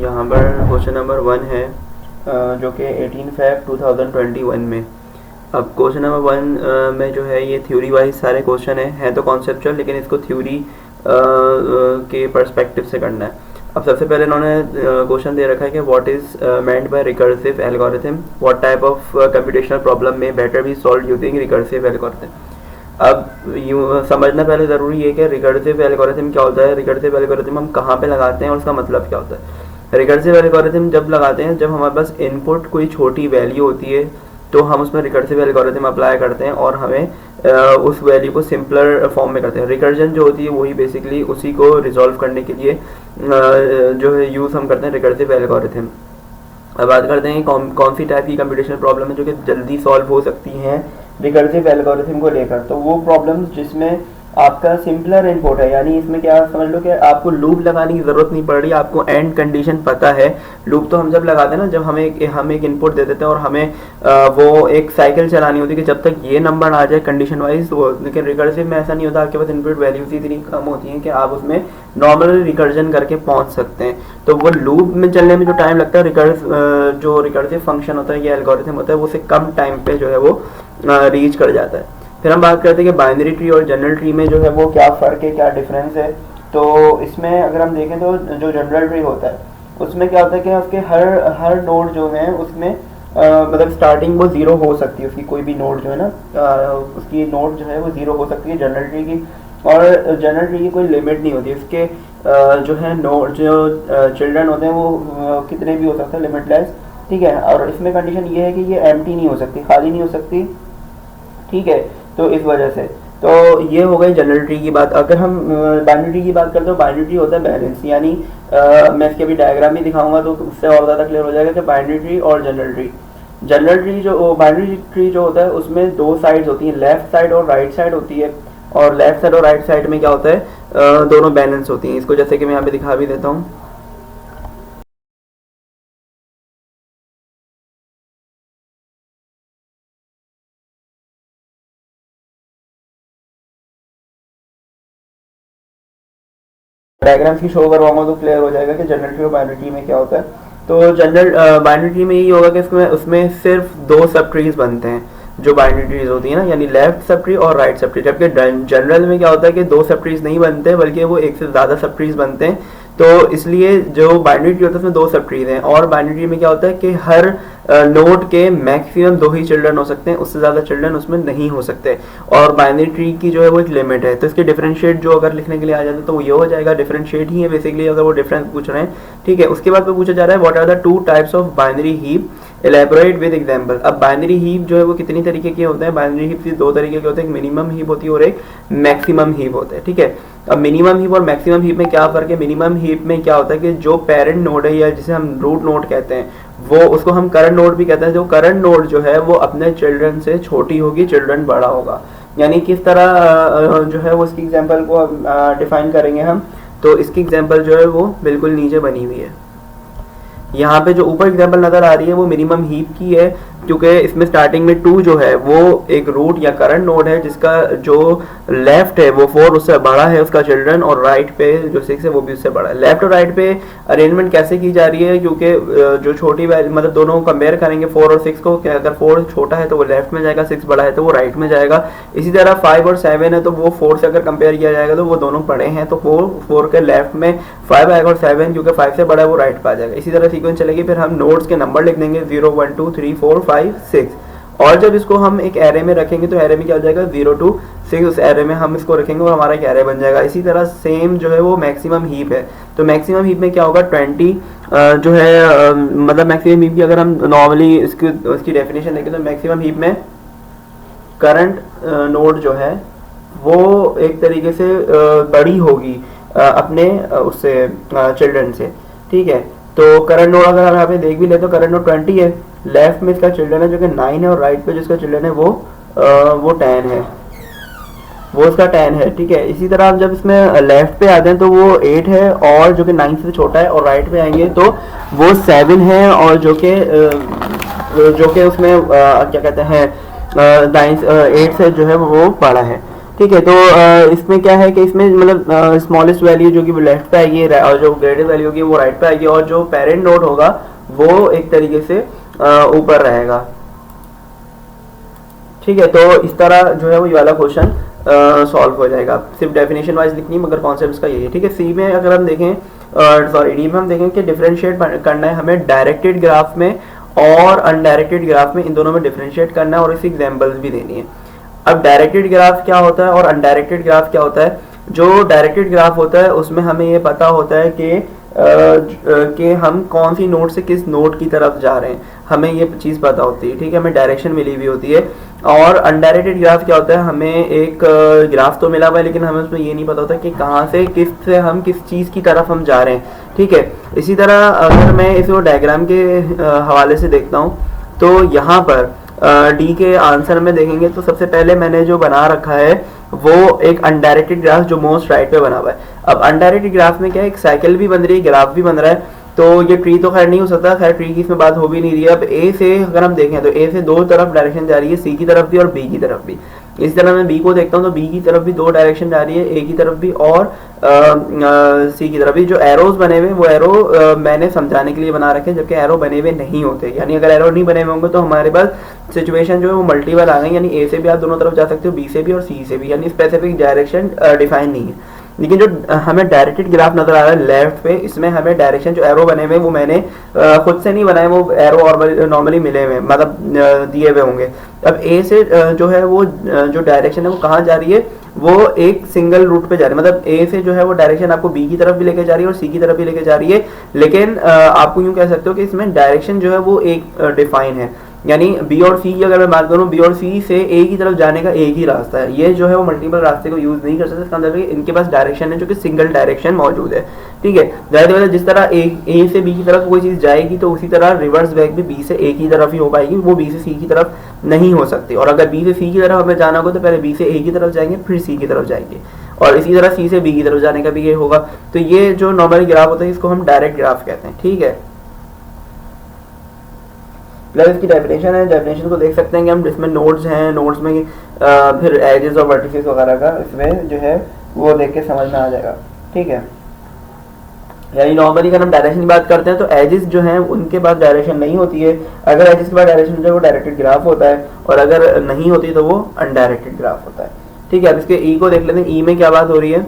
यहाँ पर question number 1 है जो कि 18 Feb 2021 में। अब क्वेश्चन नंबर 1 में जो है ये थ्योरी वाइज सारे क्वेश्चन है तो कॉन्सेप्चुअल, लेकिन इसको थ्योरी के पर्सपेक्टिव से करना है। अब सबसे पहले इन्होंने क्वेश्चन दे रखा है कि what is meant by recursive algorithm, what type of computational problem में better be solve using recursive algorithm. अब यूँ समझना पहले ज़रूरी है कि रिकर्सिव एल्गोरिथम क्या होता है, रिकर्सिव एल्गोरिथम हम कहाँ पे लगाते हैं और उसका मतलब क्या होता है। रिकर्सिव एल्गोरिथम जब लगाते हैं जब हमारे पास इनपुट कोई छोटी वैल्यू होती है तो हम उसमें रिकर्सिव एल्गोरिथम अप्लाई करते हैं और हमें उस वैल्यू को सिंपलर फॉर्म में करते हैं। रिकर्जन जो होती है वही बेसिकली उसी को रिजॉल्व करने के लिए जो है यूज़ हम करते हैं रिकर्सिव एल्गोरिथम। अब बात करते हैं कौन सी टाइप की कंप्यूटेशनल प्रॉब्लम है जो कि जल्दी सॉल्व हो सकती हैं रिकर्सिव एल्गोरिथम को लेकर। तो वो प्रॉब्लम्स जिसमें आपका सिंपलर इनपुट है, यानी इसमें क्या समझ लो कि आपको लूप लगाने की ज़रूरत नहीं पड़ रही, आपको एंड कंडीशन पता है। लूप तो हम जब लगाते हैं ना, जब हम एक इनपुट दे देते हैं और हमें वो एक साइकिल चलानी होती है कि जब तक ये नंबर आ जाए कंडीशन वाइज वो। लेकिन रिकर्सिव में ऐसा नहीं होता, आपके पास इनपुट वैल्यूज इतनी कम होती हैं कि आप उसमें नॉर्मल रिकर्जन करके पहुंच सकते हैं। तो वो लूप में चलने में जो टाइम लगता है जो रिकर्सिव फंक्शन होता है या एल्गोरिथम होता है वो उससे कम टाइम पे जो है वो रीच कर जाता है। फिर हम बात करते हैं कि बाइनरी ट्री और जनरल ट्री में जो है वो क्या फ़र्क है, क्या डिफरेंस है। तो इसमें अगर हम देखें तो जो जनरल ट्री होता है उसमें क्या होता है कि उसके हर नोड जो है उसमें मतलब स्टार्टिंग वो ज़ीरो हो सकती है, उसकी कोई भी नोड जो है ना उसकी नोड जो है वो ज़ीरो हो सकती है जनरल ट्री की। और जनरल ट्री की कोई लिमिट नहीं होती, उसके जो है नोड जो चिल्ड्रन होते हैं वो कितने भी हो सकते हैं, लिमिटलेस, ठीक है। और इसमें कंडीशन ये है कि ये एम्प्टी नहीं हो सकती, खाली नहीं हो सकती, ठीक है। तो इस वजह से तो ये हो गई जनरल ट्री की बात। अगर हम बाइनरी ट्री की बात करते हैं तो बाइनरी ट्री होता है बैलेंस, यानी मैं इसके अभी डायग्राम भी दिखाऊंगा तो उससे और ज़्यादा क्लियर हो जाएगा कि बाइनरी ट्री और जनरल ट्री। जनरल ट्री जो बाइनरी ट्री जो होता है उसमें दो साइड्स होती हैं, लेफ्ट साइड और राइट साइड होती है। और लेफ्ट साइड और राइट साइड में क्या होता है दोनों बैलेंस होती हैं। इसको जैसे कि मैं यहाँ पे दिखा भी देता हूँ। डायग्राम्स की शो करवाऊंगा तो क्लियर हो जाएगा कि जनरल ट्री और बाइनरी ट्री में क्या होता है। तो जनरल बाइनरी ट्री में यही होगा कि उसमें सिर्फ दो सब ट्रीज बनते हैं जो बाइनरी ट्रीज होती है ना, यानी लेफ्ट सब ट्री और राइट सब ट्री। जबकि जनरल में क्या होता है कि दो सब ट्रीज नहीं बनते बल्कि वो एक से ज़्यादा सब ट्रीज बनते हैं। तो इसलिए जो बाइनरी ट्री होता है उसमें दो सब ट्रीज हैं। और बाइनरी ट्री में क्या होता है कि हर नोड के मैक्सिमम दो ही चिल्ड्रन हो सकते हैं, उससे ज़्यादा चिल्ड्रन उसमें नहीं हो सकते। और बाइनरी ट्री की जो है वो एक लिमिट है। तो इसके डिफरेंशिएट जो अगर लिखने के लिए आ जाता है तो वो ये हो जाएगा, डिफरेंशिएट ही है बेसिकली अगर वो डिफरेंस पूछ रहे हैं, ठीक है। उसके बाद में पूछा जा रहा है what are the two types of binary heap, elaborate with example. अब बाइनरी हीप जो है वो कितनी तरीके के होते हैं, बाइनरी हीप दो तरीके के होते हैं, एक मिनिमम हीप होती है और एक मैक्सिमम हीप होता है, ठीक है। अब मिनिमम हीप और मैक्सिमम हीप में क्या फर्क है, मिनिमम हीप में क्या होता है कि जो पेरेंट नोड है या जिसे हम रूट नोड कहते हैं वो उसको हम करंट नोड भी कहते हैं। जो करंट नोड जो है वो अपने चिल्ड्रन से छोटी होगी, चिल्ड्रन बड़ा होगा। यानी किस तरह जो है वो इसकी एग्जांपल को डिफाइन करेंगे हम, तो इसकी एग्जांपल जो है वो बिल्कुल नीचे बनी हुई है। यहाँ पे जो ऊपर एग्जांपल नजर आ रही है वो मिनिमम हीप की है, क्योंकि इसमें स्टार्टिंग में 2 जो है वो एक रूट या करंट नोड है जिसका जो लेफ्ट है वो 4 उससे बड़ा है उसका चिल्ड्रन, और राइट पे जो 6 है वो भी उससे बड़ा है। लेफ्ट और राइट पे अरेंजमेंट कैसे की जा रही है, क्योंकि जो छोटी वैल्यू मतलब दोनों कंपेयर करेंगे 4 और 6 को, कि अगर 4 छोटा है तो वो लेफ्ट में जाएगा, 6 बड़ा है तो वो राइट में जाएगा। इसी तरह 5 और 7 है तो वो 4 से अगर कंपेयर किया जाएगा तो वो दोनों बड़े हैं तो 4 के लेफ्ट में 5 आएगा और 7 क्योंकि 5 से बड़ा है वो राइट पे आ जाएगा। इसी तरह सीक्वेंस चलेगी। फिर हम नोड्स के नंबर लिख देंगे 0 1 2 3 4 5 6, और जब इसको हम एक एरे में रखेंगे तो एरे में क्या हो जाएगा 0 2 6, उस एरे में हम इसको रखेंगे और हमारा एक एरे बन जाएगा। इसी तरह सेम जो है वो मैक्सिमम हीप है। तो मैक्सिमम हीप में क्या होगा 20 जो है मतलब मैक्सिमम हीप की अगर हम नॉर्मली इसकी डेफिनेशन देखें तो मैक्सिमम हीप में करंट नोड जो है वो एक तरीके से बड़ी होगी अपने उससे चिल्ड्रन से, ठीक है। तो करंट नोड अगर यहाँ पे देख भी ले तो करंट नोड 20 है, लेफ्ट में इसका चिल्ड्रन है जो कि 9 है और राइट पे जिसका चिल्ड्रन है वो 10 है, वो उसका 10 है, ठीक है। इसी तरह आप जब इसमें लेफ्ट पे आते हैं तो वो 8 है और जो कि 9 से छोटा है, और राइट पे आएंगे तो वो 7 है और जो कि उसमें क्या कहते हैं 8 से जो है वो बड़ा है। ठीक है। तो इसमें क्या है कि इसमें मतलब स्मॉलेस्ट वैल्यू जो कि लेफ्ट पे आएगी और जो ग्रेटेस्ट वैल्यू होगी वो राइट पे आएगी, और जो पेरेंट नोड होगा वो एक तरीके से ऊपर रहेगा। ठीक है, तो इस तरह जो है वो ये वाला क्वेश्चन सॉल्व हो जाएगा। सिर्फ डेफिनेशन वाइज लिखनी मगर कॉन्सेप्ट का यही है। ठीक है, सी में अगर हम देखें, सॉरी डी में हम देखें कि डिफरेंशिएट करना है हमें डायरेक्टेड ग्राफ में और अनडायरेक्टेड ग्राफ में, इन दोनों में डिफरेंशिएट करना है और इसी एग्जाम्पल्स भी देनी है। अब डायरेक्टेड ग्राफ क्या होता है और अनडायरेक्टेड ग्राफ क्या होता है? जो डायरेक्टेड ग्राफ होता है उसमें हमें ये पता होता है कि हम कौन सी नोड से किस नोड की तरफ जा रहे हैं, हमें ये चीज़ पता होती है। ठीक है, हमें डायरेक्शन मिली हुई होती है। और अनडायरेक्टेड ग्राफ क्या होता है? हमें एक ग्राफ तो मिला हुआ है लेकिन हमें उसमें ये नहीं पता होता कि कहाँ से हम किस चीज़ की तरफ हम जा रहे हैं। ठीक है, इसी तरह अगर मैं इसको डायग्राम के हवाले से देखता हूँ तो यहाँ पर डी के आंसर में देखेंगे तो सबसे पहले मैंने जो बना रखा है वो एक अनडायरेक्टेड ग्राफ जो मोस्ट राइट पे बना हुआ है। अब अनडायरेक्टेड ग्राफ में क्या है, एक साइकिल भी बन रही है, ग्राफ भी बन रहा है, तो ये ट्री तो खैर नहीं हो सकता, खैर ट्री की इसमें बात हो भी नहीं रही है। अब ए से अगर हम देखें तो ए से दो तरफ डायरेक्शन जा रही है, सी की तरफ भी और बी की तरफ भी। इस तरह मैं बी को देखता हूँ तो बी की तरफ भी दो डायरेक्शन जा रही है, ए की तरफ भी और सी की तरफ भी। जो एरोज बने हुए वो एरो मैंने समझाने के लिए बना रखे हैं, जबकि एरो बने हुए नहीं होते। यानी अगर एरो नहीं बने हुए होंगे तो हमारे पास सिचुएशन जो है वो मल्टीपल आ गई, यानी ए से भी आप दोनों तरफ जा सकते हो, बी से भी और सी से भी, यानी स्पेसिफिक डायरेक्शन डिफाइन नहीं है। लेकिन जो हमें डायरेक्टेड ग्राफ नजर आ रहा है लेफ्ट पे, इसमें हमें डायरेक्शन जो एरो बने हुए वो मैंने खुद से नहीं बनाए, वो एरो और नॉर्मली मिले हुए मतलब दिए हुए होंगे। अब ए से जो है वो जो डायरेक्शन है वो कहाँ जा रही है, वो एक सिंगल रूट पे जा रही है। मतलब ए से जो है वो डायरेक्शन आपको बी की तरफ भी लेके जा रही है और सी की तरफ भी लेके जा रही है, लेकिन आपको यूं कह सकते हो कि इसमें डायरेक्शन जो है वो एक डिफाइन है। यानी बी और सी की अगर मैं बात करूं, बी और सी से ए की तरफ जाने का एक ही रास्ता है। ये जो है वो मल्टीपल रास्ते को यूज नहीं कर सकते, इसका मतलब इनके पास डायरेक्शन है जो कि सिंगल डायरेक्शन मौजूद है। ठीक है, जाहिर जिस तरह ए से बी की तरफ कोई चीज जाएगी तो उसी तरह रिवर्स बैक भी बी से ए की तरफ ही हो पाएगी, वो बी से सी की तरफ नहीं हो सकती। और अगर बी से सी की तरफ हमें जाना होगा तो पहले बी से ए की तरफ जाएंगे फिर सी की तरफ जाएंगे, और इसी तरह सी से बी की तरफ जाने का भी ये होगा। तो ये जो नॉर्मल ग्राफ होता है इसको हम डायरेक्ट ग्राफ कहते हैं। ठीक है, प्लस इसकी डेफिनेशन है, डेफिनेशन को देख सकते हैं कि हम इसमें नोड्स हैं, नोड्स में फिर एजेस और वर्टिसेस वगैरह का इसमें जो है वो देख के समझ में आ जाएगा। ठीक है, यानी नॉर्मली अगर हम डायरेक्शन की बात करते हैं तो एजेस जो हैं उनके पास डायरेक्शन नहीं होती है। अगर एजेस के पास डायरेक्शन जो है वो डायरेक्टेड ग्राफ होता है, और अगर नहीं होती तो वो अनडायरेक्टेड ग्राफ होता है। ठीक है, अब इसके ई को देख लेते हैं, ई में क्या बात हो रही है।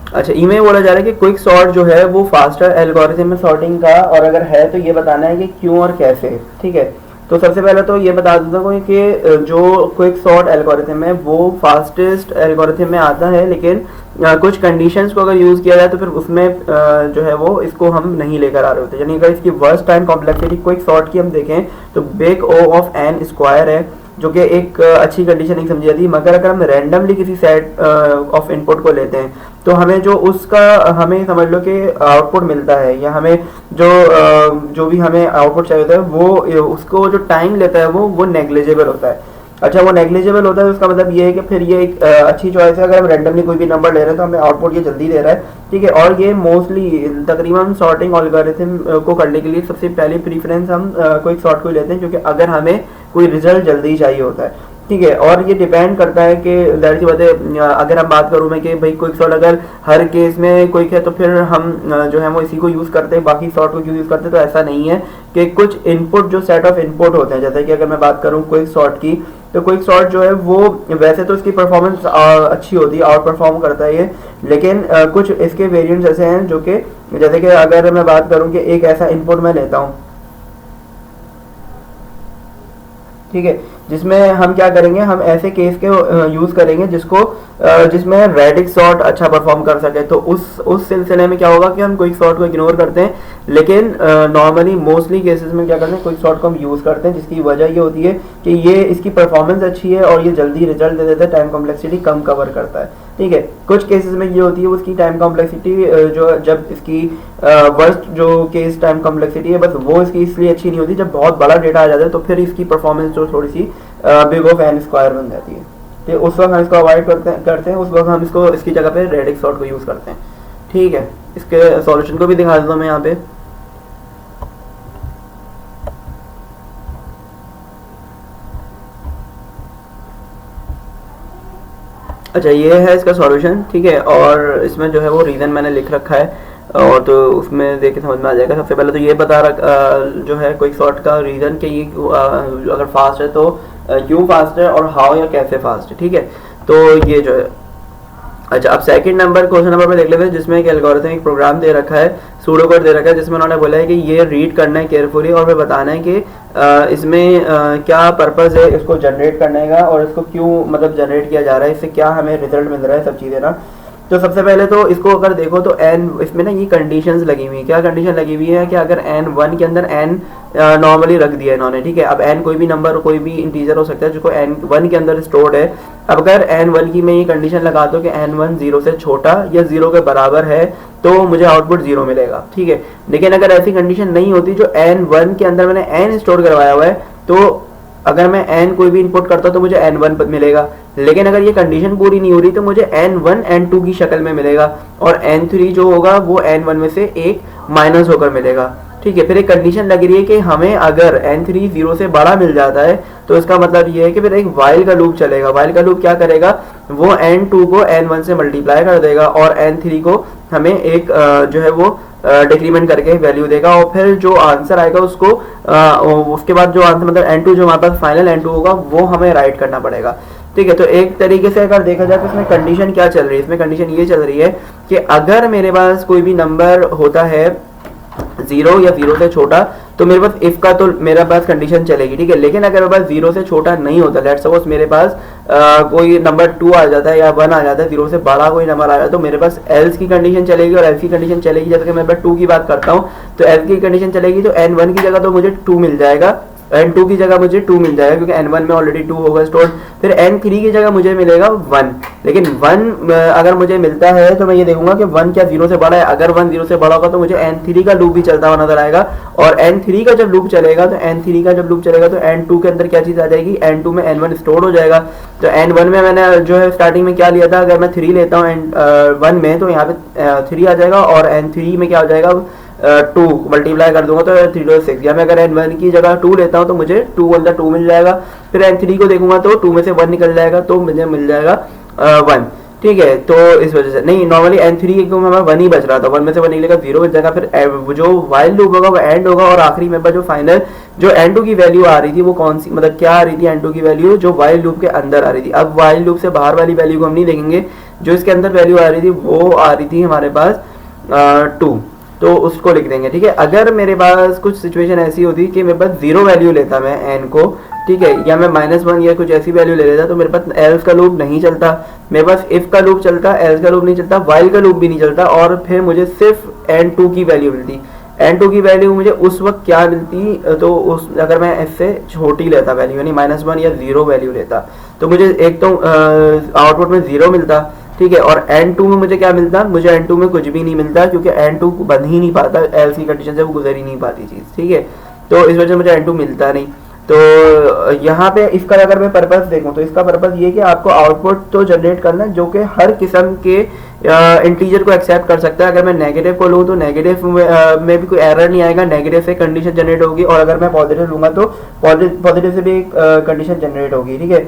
अच्छा, ई में बोला जा रहा है कि क्विक सॉर्ट जो है वो फास्टर एल्गोरिथम में सॉर्टिंग का, और अगर है तो ये बताना है कि क्यों और कैसे। ठीक है, तो सबसे पहले तो ये बता देता हूँ कि जो क्विक सॉर्ट एल्गोरिथम है वो फास्टेस्ट एल्गोरिथम में आता है, लेकिन कुछ कंडीशंस को अगर यूज किया जाए तो फिर उसमें जो है वो इसको हम नहीं लेकर आ रहे होते। यानी अगर इसकी worst time complexity quick sort की हम देखें तो big O of n square है, जो कि एक अच्छी कंडीशन नहीं समझी जाती। मगर अगर हम रैंडमली किसी सेट ऑफ इनपुट को लेते हैं तो हमें जो उसका हमें समझ लो कि आउटपुट मिलता है, या हमें जो भी हमें आउटपुट चाहिए होता है वो उसको जो टाइम लेता है वो नेग्लिजिबल होता है। अच्छा, वो नेग्लिजिबल होता है, उसका मतलब ये है कि फिर ये एक अच्छी चॉइस है। अगर हम रैंडमली कोई भी नंबर ले रहे हैं तो हमें आउटपुट ये जल्दी दे रहा है। ठीक है, और ये मोस्टली तकरीबन सॉर्टिंग एल्गोरिथम को करने के लिए सबसे पहले प्रीफरेंस हम क्विक सॉर्ट को लेते हैं, क्योंकि अगर हमें कोई रिजल्ट जल्दी चाहिए होता है। ठीक है, और ये डिपेंड करता है कि जाहिर सी बात है, अगर हम बात करूँ मैं कि भाई क्विक सॉर्ट अगर हर केस में क्विक है तो फिर हम जो है वो इसी को यूज़ करते हैं, बाकी सॉर्ट को क्यों यूज़ करते हैं, तो ऐसा नहीं है कि कुछ इनपुट जो सेट ऑफ इनपुट होते हैं, जैसे कि अगर मैं बात करूँ क्विक सॉर्ट की, तो क्विक सॉर्ट जो है वो वैसे तो इसकी परफॉर्मेंस अच्छी होती है, आउट परफॉर्म करता है ये, लेकिन कुछ इसके वेरिएंट्स ऐसे हैं जो कि जैसे कि अगर मैं बात करूँ कि एक ऐसा इनपुट मैं लेता हूँ, ठीक है, जिसमें हम क्या करेंगे, हम ऐसे केस के यूज करेंगे जिसमें रेडिक सॉर्ट अच्छा परफॉर्म कर सके। तो उस सिलसिले में क्या होगा कि हम क्विक सॉर्ट को इग्नोर करते हैं, लेकिन नॉर्मली मोस्टली केसेस में क्या करते हैं, क्विक सॉर्ट को हम यूज करते हैं, जिसकी वजह ये होती है कि ये इसकी परफॉर्मेंस अच्छी है और ये जल्दी रिजल्ट दे देता है, टाइम कॉम्प्लेक्सिटी कम कवर करता है। ठीक है, कुछ केसेस में ये होती है उसकी टाइम कॉम्प्लेक्सिटी जो जब इसकी वर्स्ट जो केस टाइम कॉम्प्लेक्सिटी है बस वो इसकी इसलिए अच्छी नहीं होती, जब बहुत बड़ा डेटा आ जाता है तो फिर इसकी परफॉर्मेंस जो थोड़ी सी बिग ऑफ एन स्क्वायर बन जाती है। तो उस वक्त हम इसको अवॉइड करते हैं, उस वक्त हम इसको इसकी जगह पे रेडिक सॉर्ट को यूज करते हैं। ठीक है, इसके सॉल्यूशन को भी दिखा देता हूँ मैं यहाँ पे। अच्छा, ये है इसका सॉल्यूशन, ठीक है। और इसमें जो है वो रीज़न मैंने लिख रखा है, और तो उसमें देख के समझ में आ जाएगा। सबसे पहले तो ये बता जो है क्विक सॉर्ट का रीज़न कि ये अगर फास्ट है तो क्यों फास्ट है, और हाउ या कैसे फास्ट है, ठीक है। तो ये जो है, अच्छा अब सेकंड नंबर क्वेश्चन नंबर पे देख लेते हैं, जिसमें एक एल्गोरिथम एक प्रोग्राम दे रखा है, सूडो कोड दे रखा है, जिसमें उन्होंने बोला है कि ये रीड करना है केयरफुली और फिर बताना है कि इसमें क्या पर्पस है इसको जनरेट करने का, और इसको क्यों मतलब जनरेट किया जा रहा है, इससे क्या हमें रिजल्ट मिल रहा है, सब चीज़ें ना। तो सबसे पहले तो इसको अगर देखो तो एन, इसमें ना ये कंडीशंस लगी हुई है। क्या कंडीशन लगी हुई है कि अगर एन वन के अंदर एन नॉर्मली रख दिया इन्होंने, ठीक है। अब एन कोई भी नंबर, कोई भी इंटीजर हो सकता है जो एन वन के अंदर स्टोर्ड है। अब अगर एन वन की मैं ये कंडीशन लगा दो कि एन वन जीरो से छोटा या जीरो के बराबर है तो मुझे आउटपुट जीरो मिलेगा, ठीक है। लेकिन अगर ऐसी कंडीशन नहीं होती, जो एन वन के अंदर मैंने एन स्टोर करवाया हुआ है, तो अगर मैं n कोई भी इनपुट करता हूं तो मुझे n1 मिलेगा। लेकिन अगर ये कंडीशन पूरी नहीं हो रही तो मुझे n1 n2 की शक्ल में मिलेगा, और n3 जो होगा वो n1 में से एक माइनस होकर मिलेगा, ठीक है। फिर एक कंडीशन लग रही है कि हमें अगर n3 जीरो से बड़ा मिल जाता है तो इसका मतलब ये है कि फिर एक वाइल का लूप चलेगा। वाइल का लूप क्या करेगा, वो n2 को n1 से मल्टीप्लाई कर देगा और n3 को हमें एक जो है वो डिक्रीमेंट करके वैल्यू देगा, और फिर जो आंसर आएगा उसको उसके बाद जो आंसर मतलब n2 जो हमारे पास फाइनल n2 होगा वो हमें राइट करना पड़ेगा, ठीक है। तो एक तरीके से अगर देखा जाए तो इसमें कंडीशन क्या चल रही है, इसमें कंडीशन ये चल रही है कि अगर मेरे पास कोई भी नंबर होता है जीरो या जीरो से छोटा तो मेरे पास इफ का तो मेरे पास कंडीशन चलेगी, ठीक है। लेकिन अगर मेरे पास जीरो से छोटा नहीं होता, लेट्स सपोज मेरे पास कोई नंबर 2 आ जाता है या 1 आ जाता है, जीरो से बड़ा कोई नंबर आ जाता है, तो मेरे पास एल्स की कंडीशन चलेगी। और एल्स की कंडीशन चलेगी, जैसे कि मैं 2 की बात करता हूँ तो एल्स की कंडीशन चलेगी तो n1 की जगह तो मुझे 2 मिल जाएगा, n2 की जगह मुझे 2 मिल जाएगा क्योंकि n1 में ऑलरेडी 2 होगा स्टोर्ड। फिर n3 की जगह मुझे मिलेगा 1, लेकिन 1 अगर मुझे मिलता है तो मैं ये देखूंगा कि 1 क्या 0 से बड़ा है। अगर 1 0 से बड़ा होगा तो मुझे n3 का लूप भी चलता हुआ नजर आएगा, और n3 का जब लूप चलेगा तो n3 का जब लूप चलेगा तो n2 के अंदर क्या चीज आ जाएगी, n2 में n1 स्टोर हो जाएगा। तो n1 में मैंने जो है स्टार्टिंग में क्या लिया था, अगर मैं 3 लेता हूँ n1 में तो यहाँ पे 3 आ जाएगा, और n3 में क्या हो जाएगा 2 मल्टीप्लाई कर दूंगा तो 3 to 6, या मैं अगर n1 की जगह 2 लेता हूँ तो मुझे 2 1 2 मिल जाएगा। फिर n3 को देखूंगा तो 2 में से 1 निकल जाएगा तो मुझे मिल जाएगा 1, ठीक है। तो इस वजह से नहीं, नॉर्मली n3 को हमारा 1 ही बच रहा था, 1 में से 1 निकलेगा 0 बच जाएगा। फिर जो वाइल लूप होगा वो एंड होगा, और आखिरी में जो फाइनल जो n2 की वैल्यू आ रही थी वो कौन सी, मतलब क्या आ रही थी n2 की वैल्यू, जो वाइल लूप के अंदर आ रही थी। अब वाइल लूप से बाहर वाली वैल्यू को हम नहीं देखेंगे, जो इसके अंदर वैल्यू आ रही थी वो आ रही थी हमारे पास 2, तो उसको लिख देंगे, ठीक है। अगर मेरे पास कुछ सिचुएशन ऐसी होती कि मेरे पास 0 वैल्यू लेता मैं n को, ठीक है, या मैं -1 या कुछ ऐसी वैल्यू ले लेता तो मेरे पास एल्स का लूप नहीं चलता, मेरे पास इफ का लूप चलता, एल्स का लूप नहीं चलता, वाइल का लूप भी नहीं चलता, और फिर मुझे सिर्फ n2 की वैल्यू मिलती। n2 की वैल्यू मुझे उस वक्त क्या मिलती, तो उस अगर मैं इससे छोटी लेता वैल्यू यानी -1 या 0 वैल्यू लेता तो मुझे एक तो आउटपुट में 0 मिलता, ठीक है। और n2 में मुझे क्या मिलता, मुझे n2 में कुछ भी नहीं मिलता क्योंकि n2 बन ही नहीं पाता, एल्स की कंडीशन से वो गुजर ही नहीं पाती चीज़, ठीक है। तो इस वजह से मुझे n2 मिलता नहीं। तो यहाँ पे इसका अगर मैं पर्पस देखूँ तो इसका पर्पस ये कि आपको आउटपुट तो जनरेट करना है जो कि हर किस्म के इंटीजर को एक्सेप्ट कर सकता है। अगर मैं नेगेटिव को लूँ तो नेगेटिव में भी कोई एरर नहीं आएगा, नेगेटिव से कंडीशन जनरेट होगी, और अगर मैं पॉजिटिव लूँगा तो पॉजिटिव से भी एक कंडीशन जनरेट होगी, ठीक है।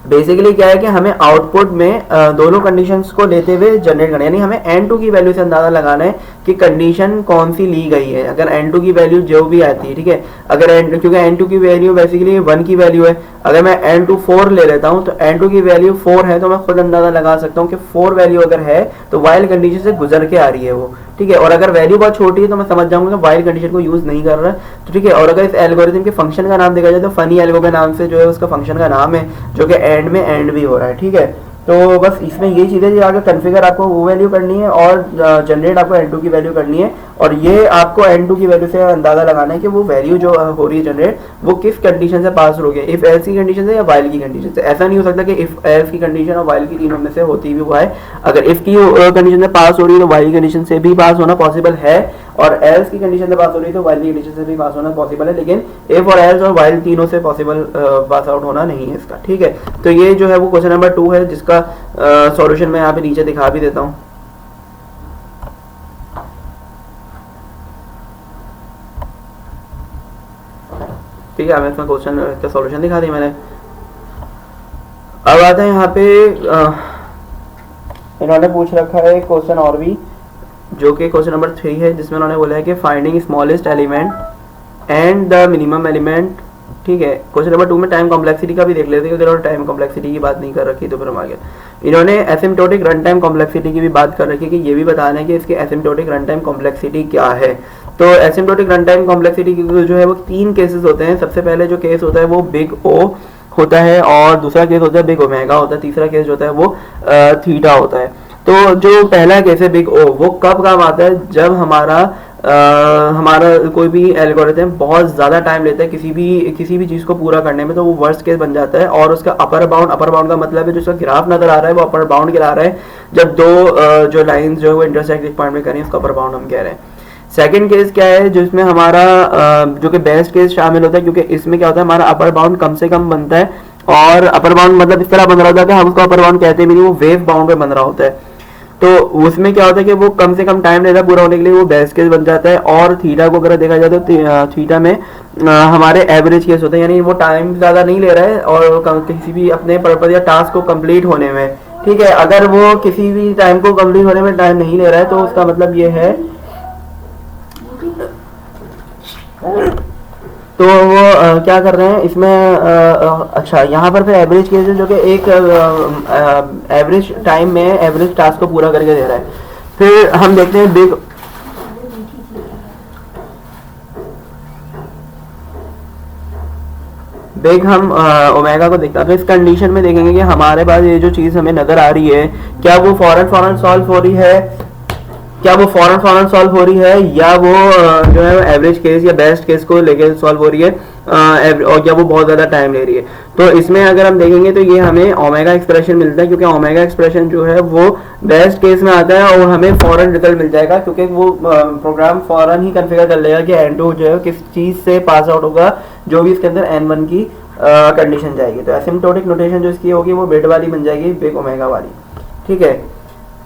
बेसिकली क्या है कि हमें आउटपुट में दोनों कंडीशंस को लेते हुए जनरेट करना है, यानी हमें n2 की वैल्यू से अंदाजा लगाना है कि कंडीशन कौन सी ली गई है। अगर n2 की वैल्यू जो भी आती है, ठीक है, अगर क्योंकि n2 की वैल्यू बेसिकली 1 की वैल्यू है, अगर मैं n2 4 ले लेता हूं तो n2 की वैल्यू 4 है तो मैं खुद अंदाजा लगा सकता हूं कि 4 वैल्यू अगर है तो वाइल कंडीशन से गुजर के आ रही है वो, ठीक है। और अगर वैल्यू बहुत छोटी है तो मैं समझ जाऊंगा कि वाइल कंडीशन को यूज नहीं कर रहा है, तो ठीक है। और अगर इस एल्गोरिथम के फंक्शन का नाम देखा जाए तो फनी एल्गो के नाम से जो है उसका फंक्शन का नाम है, जो कि एंड में एंड भी हो रहा है, ठीक है। तो बस इसमें यही चीज़ें जो आगे कन्फिगर आपको वो वैल्यू करनी है और जनरेट आपको n2 की वैल्यू करनी है, और ये आपको n2 की वैल्यू से अंदाजा लगाना है कि वो वैल्यू जो हो रही है जनरेट वो किस कंडीशन से पास हो गई, इफ एल्स की कंडीशन से या वाइल की कंडीशन से। ऐसा नहीं हो सकता कि इफ एल्स की कंडीशन और वाइल की तीनों में से होती भी हुआ है। अगर इफ की कंडीशन से पास हो रही है तो वाइल की कंडीशन से भी पास होना पॉसिबल है, और एल्स की कंडीशन से पास हो रही है तो वाइल की कंडीशन से भी पास होना पॉसिबल है, लेकिन इफ और एल्स और वाइल तीनों से पॉसिबल पास आउट होना नहीं है इसका, ठीक है। तो ये जो है वो क्वेश्चन नंबर 2 है, जिसका सॉल्यूशन मैं यहाँ पे नीचे दिखा भी देता हूँ। ठीक है, मैं इसमें क्वेश्चन का सॉल्यूशन दिखा दी मैंने। अब आता है यहाँ पे इन्होंने पूछ रखा है क्वेश्चन और भी, जो कि क्वेश्चन नंबर 3 है, जिसमें उन्होंने बोला है कि finding smallest element and the minimum element. ठीक है, क्वेश्चन नंबर 2 में टाइम कॉम्प्लेक्सिटी का भी देख लेते हैं, क्योंकि इन्होंने टाइम कॉम्प्लेक्सिटी की बात नहीं कर रखी, तो फिर हम आगे इन्होंने एसिम्प्टोटिक रन टाइम कॉम्प्लेक्सिटी की भी बात कर रखी है कि ये भी बताना है कि इसकी एसिम्प्टोटिक रन टाइम कॉम्प्लेक्सिटी क्या है। तो एसिम्प्टोटिक रन टाइम कॉम्प्लेक्सिटी की जो है वो 3 केसेस होते हैं। सबसे पहले जो केस होता है वो बिग ओ होता है, और दूसरा केस होता है बिग ओमेगा होता है, तीसरा केस जो होता है वो थीटा होता है। तो जो पहला केस है बिग ओ, वो कब काम आता है, जब हमारा कोई भी एल्गोरिथम बहुत ज़्यादा टाइम लेता है किसी भी चीज़ को पूरा करने में, तो वो वर्स्ट केस बन जाता है। और उसका अपर बाउंड का मतलब है जो उसका ग्राफ नजर आ रहा है वो अपर बाउंड गिरा रहा है, जब दो जो लाइंस जो है वो इंटरसेक्ट एक पॉइंट में करें, उसका अपर बाउंड हम कह रहे हैं। सेकंड केस क्या है, जिसमें हमारा जो कि बेस्ट केस शामिल होता है, क्योंकि इसमें क्या होता है हमारा अपर बाउंड कम से कम बनता है, और अपर बाउंड मतलब इस तरह बन रहा होता है कि हम उसको अपर बाउंड कहते भी नहीं, वो वेव बाउंड पे बन रहा होता है। तो उसमें क्या होता है कि वो कम से कम टाइम लेता है पूरा होने के लिए, वो बेस्ट केस बन जाता है। और थीटा को अगर देखा जाए तो थीटा में हमारे एवरेज केस होते हैं, यानी वो टाइम ज़्यादा नहीं ले रहा है और किसी भी अपने पर्पज या टास्क को कंप्लीट होने में। ठीक है, अगर वो किसी भी टाइम को कंप्लीट होने में टाइम नहीं ले रहा है, तो उसका मतलब ये है, तो वो क्या कर रहे हैं इसमें अच्छा यहाँ पर फिर एवरेज केस है, जो कि एक एवरेज टाइम में एवरेज टास्क को पूरा करके दे रहा है। फिर हम देखते हैं बिग हम ओमेगा को देखते हैं। तो इस कंडीशन में देखेंगे कि हमारे पास ये जो चीज़ हमें नज़र आ रही है, क्या वो फौरन सॉल्व हो रही है, या वो जो है एवरेज केस या बेस्ट केस को लेके सॉल्व हो रही है, और या वो बहुत ज़्यादा टाइम ले रही है। तो इसमें अगर हम देखेंगे तो ये हमें ओमेगा एक्सप्रेशन मिलता है, क्योंकि ओमेगा एक्सप्रेशन जो है वो बेस्ट केस में आता है और हमें फौरन रिजल्ट मिल जाएगा, क्योंकि वो प्रोग्राम फौरन ही कन्फिगर कर लेगा कि N2 जो है किस चीज़ से पास आउट होगा, जो भी इसके अंदर N1 की कंडीशन जाएगी। तो एसिम्प्टोटिक नोटेशन जो इसकी होगी वो बिट वाली बन जाएगी, बिग ओमेगा वाली। ठीक है,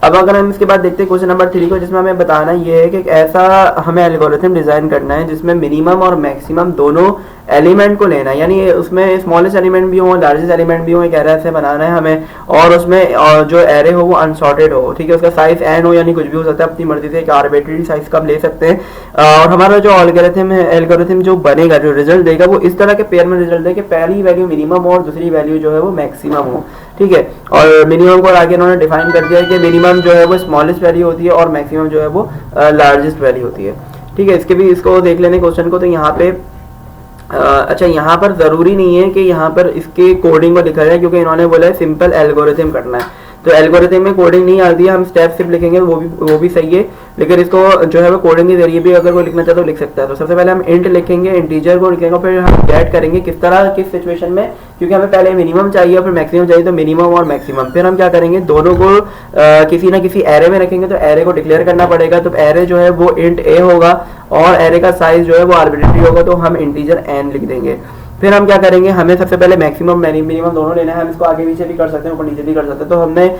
अब अगर हम इसके बाद देखते हैं क्वेश्चन नंबर 3 को, जिसमें हमें बताना ये है कि ऐसा हमें एल्गोरिथम डिज़ाइन करना है जिसमें मिनिमम और मैक्सिमम दोनों एलिमेंट को लेना है, यानी उसमें स्मॉलेस्ट एलिमेंट भी हो, लार्जेस्ट एलिमेंट भी हो, एक एरे से बनाना है हमें, और उसमें जो एरे हो वो अनसॉर्टेड हो। ठीक है, उसका साइज n हो, यानी कुछ भी हो सकता है, अपनी मर्जी से एक आर्बिट्रेरी साइज का ले सकते हैं। और हमारा जो एल्गोरिथम जो बनेगा, जो रिजल्ट देगा, वो इस तरह के पेयर में रिजल्ट दे कि पहली वैल्यू मिनिमम हो और दूसरी वैल्यू जो है वो मैक्सिमम हो। ठीक है, और मिनिमम को आगे उन्होंने डिफाइन कर दिया है कि मिनिमम जो है वो स्मॉलेस्ट वैल्यू होती है और मैक्सिमम जो है वो लार्जेस्ट वैल्यू होती है। ठीक है, इसको देख लेने क्वेश्चन को। तो यहाँ पे अच्छा, यहाँ पर ज़रूरी नहीं है कि यहाँ पर इसके कोडिंग को लिखा जाए, क्योंकि इन्होंने बोला है सिंपल एल्गोरिथम करना है। तो एल्गोरिथम में कोडिंग नहीं आती है, हम स्टेप सिर्फ लिखेंगे, वो भी सही है, लेकिन इसको जो है वो कोडिंग के जरिए भी अगर कोई लिखना चाहे तो लिख सकता है। तो सबसे पहले हम इंट लिखेंगे, इंटीजर को लिखेंगे, फिर हम गेट करेंगे किस तरह किस सिचुएशन में, क्योंकि हमें पहले मिनिमम चाहिए और फिर मैक्सिमम चाहिए, तो मिनिमम और मैक्सिमम। फिर हम क्या करेंगे, दोनों को किसी ना किसी एरे में रखेंगे, तो एरे को डिक्लेयर करना पड़ेगा। तो एरे जो है वो इंट ए होगा और एरे का साइज जो है वो आर्बिट्रेरी होगा, तो हम इंटीजर n लिख देंगे। फिर हम क्या करेंगे, हमें सबसे पहले मैक्सिमम मिनिमम दोनों लेना है, हम इसको आगे पीछे भी कर सकते हैं, ऊपर नीचे भी कर सकते हैं। तो हमने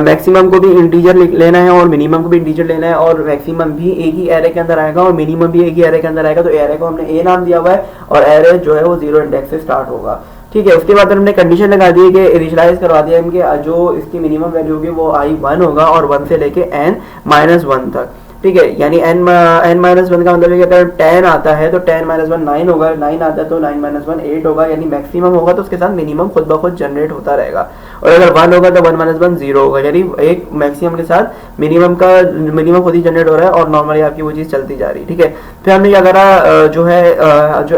मैक्सिमम को भी इंटीजर लेना है और मिनिमम को भी इंटीजर लेना है, और मैक्सिमम भी एक ही एरे के अंदर आएगा और मिनिमम भी एक ही एरे के अंदर आएगा। तो एरे को हमने ए नाम दिया हुआ है और एरे जो है वो 0 इंडेक्स से स्टार्ट होगा। ठीक है, उसके बाद हमने कंडीशन लगा दी है कि इनिशियलाइज करवा दिया है कि जो इसकी मिनिमम वैल्यू होगी वो i1 होगा और 1 से लेके n-1 तक। ठीक है, यानी n-1 का मतलब है कि अगर 10 आता है तो 10-1 9 होगा, 9 आता है तो 9-1 8 होगा, यानी मैक्सिमम होगा तो उसके साथ मिनिमम खुद ब खुद जनरेट होता रहेगा। और अगर 1 होगा तो 1-1 0 होगा, यानी एक मैक्सिमम के साथ मिनिमम खुद ही जनरेट हो रहा है और नॉर्मली आपकी वो चीज़ चलती जा रही है। ठीक है, फिर हमने क्या करा, जो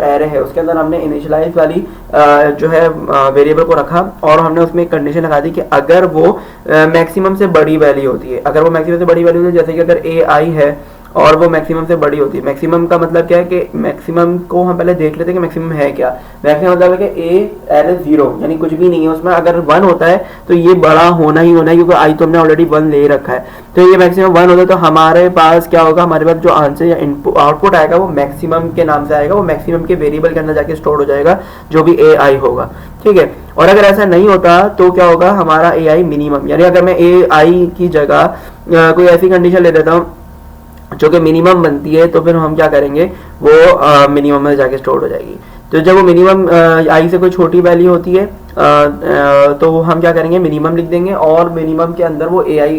एरे है उसके अंदर हमने इनिशियलाइज वाली जो है वेरिएबल को रखा और हमने उसमें एक कंडीशन लगा दी कि अगर वो मैक्सिमम से बड़ी वैल्यू होती है, अगर वो मैक्सिमम से बड़ी वैल्यू होती है, जैसे कि अगर ए आई है और वो मैक्सिमम से बड़ी होती है। मैक्सिमम का मतलब क्या है कि मैक्सिमम को हम पहले देख लेते हैं कि मैक्सिमम है क्या। मैक्सिमम मतलब है कि ए एरे 0, यानी कुछ भी नहीं है उसमें। अगर 1 होता है तो ये बड़ा होना ही होना है, क्योंकि आई तो हमने ऑलरेडी 1 ले रखा है। तो ये मैक्सिमम 1 होता है तो हमारे पास क्या होगा, हमारे पास जो आंसर या इनपुट आउटपुट आएगा वो मैक्सिमम के नाम से आएगा, वो मैक्सिमम के वेरिएबल के अंदर जाके स्टोर हो जाएगा, जो भी ए आई होगा। ठीक है, और अगर ऐसा नहीं होता तो क्या होगा, हमारा ए आई मिनिमम, यानी अगर मैं ए आई की जगह कोई ऐसी कंडीशन ले देता हूँ जो कि मिनिमम बनती है, तो फिर हम क्या करेंगे, वो मिनिमम में जाके स्टोर हो जाएगी। तो जब वो मिनिमम आई से कोई छोटी वैल्यू होती है तो हम क्या करेंगे, मिनिमम लिख देंगे और मिनिमम के अंदर वो ए आई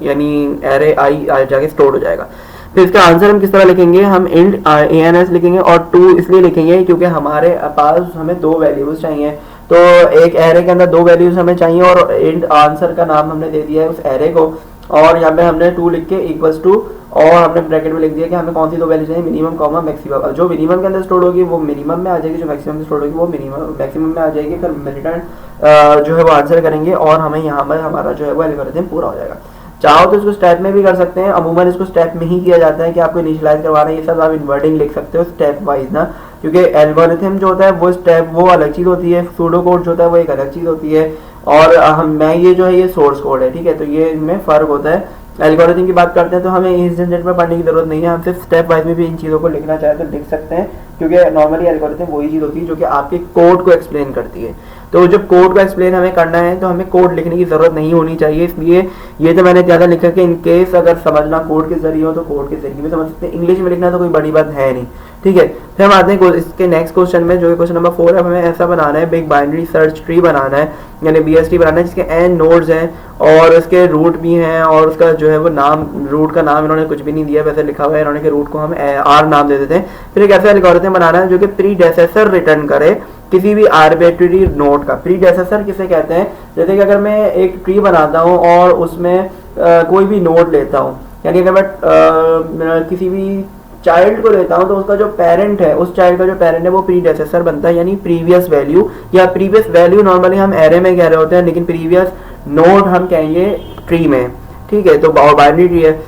यानी एरे आई जाके स्टोर हो जाएगा। तो इसका आंसर हम किस तरह लिखेंगे, हम इंट ans लिखेंगे और 2 इसलिए लिखेंगे क्योंकि हमारे पास हमें 2 वैल्यूज चाहिए। तो एक एरे के अंदर 2 वैल्यूज हमें चाहिए और इंट आंसर का नाम हमने दे दिया है उस एरे को, और यहाँ पे हमने 2 लिख के इक्वल्स टू और हमने ब्रैकेट में लिख दिया कि हमें कौन सी 2 वैल्यू चाहिए, मिनिमम कॉमा मैक्सिमम। जो मिनिमम के अंदर स्टोर होगी वो मिनिमम में आ जाएगी, जो मैक्सिमम में स्टोर होगी वो मिनिमम मैक्सिमम में आ जाएगी। फिर रिटर्न जो है वो आंसर करेंगे और हमें यहाँ पर हमारा जो है वो एल्गोरिथम पूरा हो जाएगा। चाहो तो इसको स्टेप में भी कर सकते हैं, अमूमन इसको स्टेप में ही किया जाता है कि आपको इनिशियलाइज करवाना है, ये सब आप इन्वर्टिंग लिख सकते हो स्टेप वाइज ना, क्योंकि एल्गोरिथम जो होता है वो स्टेप वो अलग चीज होती है, सूडो कोड जो होता है वो एक अलग चीज होती है, और मैं ये जो है ये सोर्स कोड है, ठीक है। तो ये इनमें फर्क होता है। एल्गोरिथम की बात करते हैं तो हमें इस झंझट में पढ़ने की जरूरत नहीं है, हम सिर्फ स्टेप वाइज में भी इन चीज़ों को लिखना चाहे तो लिख सकते हैं, क्योंकि नॉर्मली एल्गोरिथम वही चीज़ होती है जो कि आपके कोड को एक्सप्लेन करती है। तो जब कोड को एक्सप्लेन हमें करना है तो हमें कोड लिखने की जरूरत नहीं होनी चाहिए, इसलिए ये तो मैंने ज़्यादा लिखा कि इन केस अगर समझना कोड के जरिए हो तो कोड के जरिए भी समझ सकते हैं, इंग्लिश में लिखना तो कोई बड़ी बात है नहीं, ठीक है। फिर हम आते हैं इसके नेक्स्ट क्वेश्चन में, जो क्वेश्चन नंबर 4 है। हमें ऐसा बनाना है, एक बाइनरी सर्च ट्री बनाना है, यानी BST बनाना है जिसके n नोड्स हैं और उसके रूट भी हैं, और उसका जो है वो नाम, रूट का नाम इन्होंने कुछ भी नहीं दिया, वैसे लिखा हुआ है इन्होंने कि रूट को हम R नाम दे देते हैं। फिर एक ऐसा एल्गोरिथम बनाना है जो कि प्रीडेसेसर रिटर्न करे किसी भी आर्बिट्ररी नोड का। प्रीडेसेसर किसे कहते हैं, जैसे कि अगर मैं एक ट्री बनाता हूँ और उसमें कोई भी नोड लेता हूँ, यानी अगर मैं किसी भी चाइल्ड को लेता हूं तो उसका जो पेरेंट है, उस चाइल्ड का जो पेरेंट है वो प्रीडेसेसर बनता है, यानी प्रीवियस वैल्यू, या प्रीवियस वैल्यू नॉर्मली हम एरे में कह रहे होते हैं, लेकिन प्रीवियस नोड हम कहेंगे ट्री में, ठीक है। तो बाइनरी ट्री है।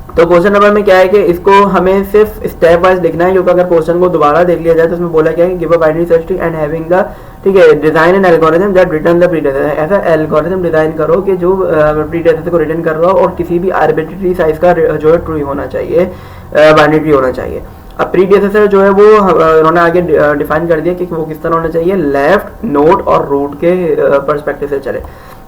तो क्वेश्चन नंबर में क्या है कि इसको हमें सिर्फ स्टेप वाइज लिखना है, क्योंकि अगर क्वेश्चन को दोबारा देख लिया जाए तो उसमें बोला क्या है, give a binary search tree and having the, ठीक है, design an algorithm that return the predecessor. ऐसा एल्गोरिथम डिजाइन करो कि जो प्रीडेसेसर को रिटर्न कर रहा हो और किसी भी आर्बिट्ररी साइज का जो है ट्री होना चाहिए, बाइनरी ट्री होना चाहिए। अब प्रीडेसेसर जो है वो उन्होंने आगे डिफाइन कर दिया कि वो किस तरह होना चाहिए, लेफ्ट, नोड और रूट के पर्सपेक्टिव से चले।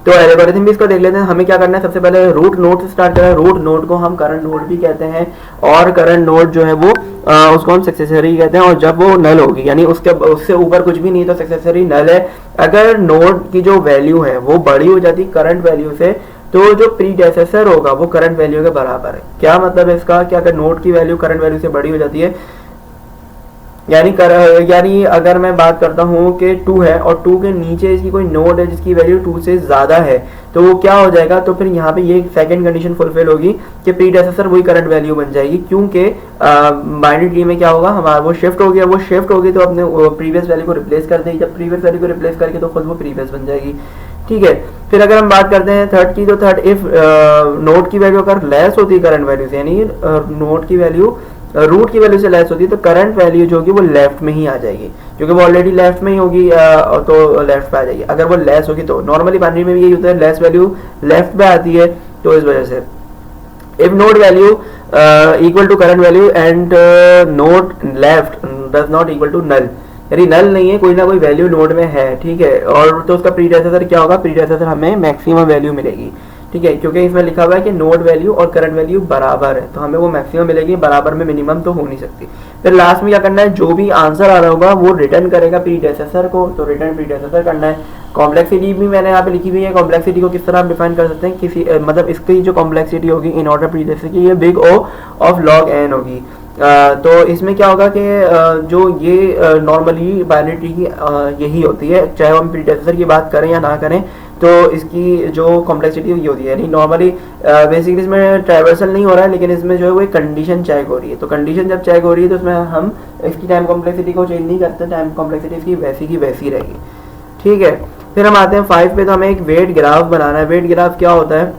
तो एल्गोरिथम भी इसको देख लेते हैं। हमें क्या करना है, सबसे पहले रूट नोड से स्टार्ट करें। रूट नोड को हम करंट नोड भी कहते हैं, और करंट नोड जो है वो उसको हम सक्सेसरी कहते हैं, और जब वो नल होगी, यानी उससे ऊपर कुछ भी नहीं तो सक्सेसरी नल है। अगर नोड की जो वैल्यू है वो बड़ी हो जाती करंट वैल्यू से, तो जो प्रीडेसेसर होगा वो करंट वैल्यू के बराबर है। क्या मतलब है इसका, कि अगर नोड की वैल्यू करंट वैल्यू से बड़ी हो जाती है, यानी अगर मैं बात करता हूँ कि 2 है और 2 के नीचे इसकी कोई नोड है जिसकी वैल्यू 2 से ज़्यादा है, तो वो क्या हो जाएगा, तो फिर यहाँ पे ये सेकंड कंडीशन फुलफिल होगी कि प्रीडेसेसर वही करंट वैल्यू बन जाएगी, क्योंकि बाइनरी ट्री में क्या होगा, हमारा वो शिफ्ट हो गया, वो शिफ्ट होगी तो अपने प्रीवियस वैल्यू को रिप्लेस कर देगी, जब प्रीवियस वैल्यू को रिप्लेस करके तो खुद वो प्रीवियस बन जाएगी, ठीक है। फिर अगर हम बात करते हैं थर्ड की, तो थर्ड इफ नोड की वैल्यू अगर लेस होती है करंट वैल्यू से, यानी नोड की वैल्यू रूट की वैल्यू से लेस होती है, तो करंट वैल्यू जो होगी वो लेफ्ट में ही आ जाएगी, क्योंकि वो ऑलरेडी लेफ्ट में ही होगी, तो लेफ्ट पे आ जाएगी। अगर वो लेस होगी तो नॉर्मली बाइनरी में भी यही होता है, लेस वैल्यू लेफ्ट पे आती है, तो इस वजह से if node value equal to current value and node left does not equal to null, यानी नल नहीं है, कोई ना कोई वैल्यू नोड में है, ठीक है, और तो उसका प्रीडेसेसर क्या होगा, प्रीडेसेसर हमें मैक्सिमम वैल्यू मिलेगी, ठीक है, क्योंकि इसमें लिखा हुआ है कि नोड वैल्यू और करंट वैल्यू बराबर है, तो हमें वो मैक्सिमम मिलेगी, बराबर में मिनिमम तो हो नहीं सकती। फिर लास्ट में क्या करना है, जो भी आंसर आ रहा होगा वो रिटर्न करेगा प्रीडेसेसर को, तो रिटर्न प्रीडेसेसर करना है। कॉम्प्लेक्सिटी भी मैंने यहाँ पे लिखी हुई है, कॉम्प्लेक्सिटी को किस तरह आप डिफाइन कर सकते हैं, किसी मतलब इसकी जो कॉम्प्लेक्सिटी होगी इन ऑर्डर प्रीडेसेसर की, ये big O of log n होगी। तो इसमें क्या होगा कि जो ये नॉर्मली बाइनरी ट्री की यही होती है, चाहे हम प्रीडेसेसर की बात करें या ना करें, तो इसकी जो कॉम्प्लेक्सिटी ये होती है, यानी नॉर्मली बेसिकली इसमें ट्रैवर्सल नहीं हो रहा है, लेकिन इसमें जो है वो एक कंडीशन चेक हो रही है, तो कंडीशन जब चेक हो रही है तो उसमें हम इसकी टाइम कॉम्प्लेक्सिटी को चेंज नहीं करते, टाइम कॉम्प्लेक्सिटी इसकी वैसी की वैसी रहेगी, ठीक है। फिर हम आते हैं 5 पे, तो हमें एक वेट ग्राफ बनाना है। वेट ग्राफ क्या होता है,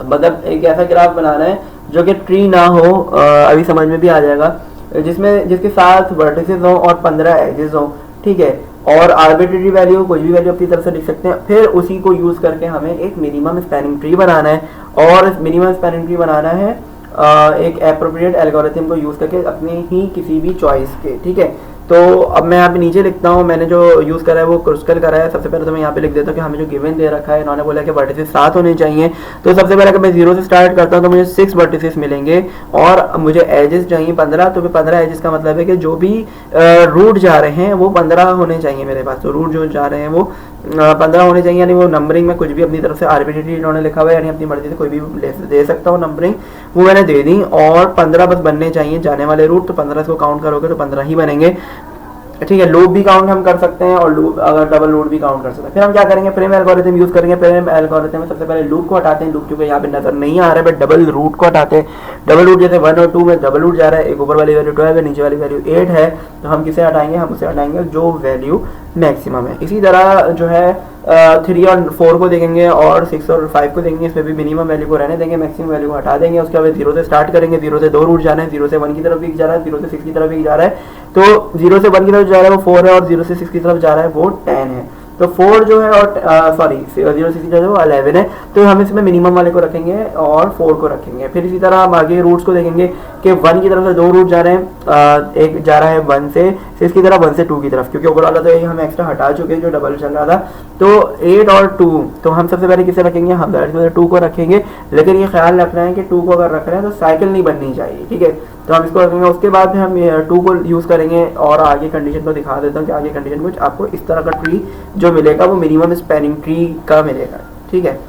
मतलब एक ऐसा ग्राफ बनाना है जो कि ट्री ना हो, अभी समझ में भी आ जाएगा, जिसके साथ वर्टिसेस हो और 15 एजेस हो, ठीक है, और आर्बिट्रेरी वैल्यू कोई भी वैल्यू अपनी तरफ से लिख सकते हैं। फिर उसी को यूज करके हमें एक मिनिमम स्पैनिंग ट्री बनाना है, और मिनिमम स्पैनिंग ट्री बनाना है एक एप्रोप्रिएट एल्गोरिथम को यूज करके अपनी ही किसी भी चॉइस के, ठीक है। तो अब मैं यहाँ पे नीचे लिखता हूँ, मैंने जो यूज़ करा है वो क्रुस्कल करा है। सबसे पहले तो मैं यहाँ पे लिख देता हूँ कि हमें जो गिवन दे रखा है, इन्होंने बोला कि वर्टिसेस 7 होने चाहिए। तो सबसे पहले अगर मैं 0 से स्टार्ट करता हूँ तो मुझे 6 वर्टिसेस मिलेंगे और मुझे एजेस चाहिए 15। तो 15 एजेस का मतलब है कि जो भी रूट जा रहे हैं वो 15 होने चाहिए मेरे पास। तो रूट जो जा रहे हैं वो 15 होने चाहिए, यानी वो नंबरिंग में कुछ भी अपनी तरफ से आर्बिट्रेरी इन्होंने लिखा हुआ है, यानी अपनी मर्जी से कोई भी दे सकता हूँ नंबरिंग, वो मैंने दे दी। और 15 बस बनने चाहिए जाने वाले रूट, तो 15 को काउंट करोगे तो 15 ही बनेंगे। ठीक है, लूप भी काउंट हम कर सकते हैं और लूप अगर डबल लूप भी काउंट कर सकते हैं। फिर हम क्या करेंगे, प्रेम एल्गोरिथम यूज करेंगे। प्रेम एल्गोरिथम में सबसे पहले लूप को हटाते हैं, लूप क्योंकि यहाँ पे नजर नहीं आ रहा है, बट डबल रूट को हटाते हैं। डबल रूट जैसे 1 और 2 में डबल रूट जा रहा है, एक ऊपर वाली वैल्यू 12 है, नीचे वाली वैल्यू 8 है, तो हम किसे हटाएंगे, हम उसे हटाएंगे जो वैल्यू मैक्सिमम है। इसी तरह जो है 3 और 4 को देखेंगे और 6 और 5 को देखेंगे, इसमें भी मिनिमम वैल्यू को रहने देंगे, मैक्सिमम वैल्यू को हटा देंगे। उसके बाद 0 से स्टार्ट करेंगे, 0 से 2 रूट जाना है, 0 से 1 की तरफ भी जा रहा है, 0 से 6 की तरफ भी जा रहा है। तो 0 से 1 की तरफ जा रहा है वो 4 है और 0 से 6 की तरफ जा रहा है वो 10 है। तो 4 जो है और 0 से 6 जो है वो 11 है। तो हम इसमें मिनिमम वाले को रखेंगे और 4 को रखेंगे। फिर इसी तरह हम आगे रूट्स को देखेंगे कि 1 की तरफ से 2 रूट जा रहे हैं, एक जा रहा है 1 से 6 की तरफ, 1 से 2 की तरफ, क्योंकि ऊपर वाला तो ये हम एक्स्ट्रा हटा चुके हैं जो डबल चल रहा था। तो 8 और 2, तो हम सबसे पहले किसे रखेंगे, हम 2 को रखेंगे। लेकिन ये ख्याल रखना है कि 2 को अगर रख रहे हैं तो साइकिल नहीं बननी चाहिए, ठीक है। तो हम इसको रखेंगे, उसके बाद हम 2 को यूज़ करेंगे और आगे कंडीशन को दिखा देता हूँ कि आगे कंडीशन कुछ आपको इस तरह का ट्री जो मिलेगा वो मिनिमम स्पैनिंग ट्री का मिलेगा, ठीक है।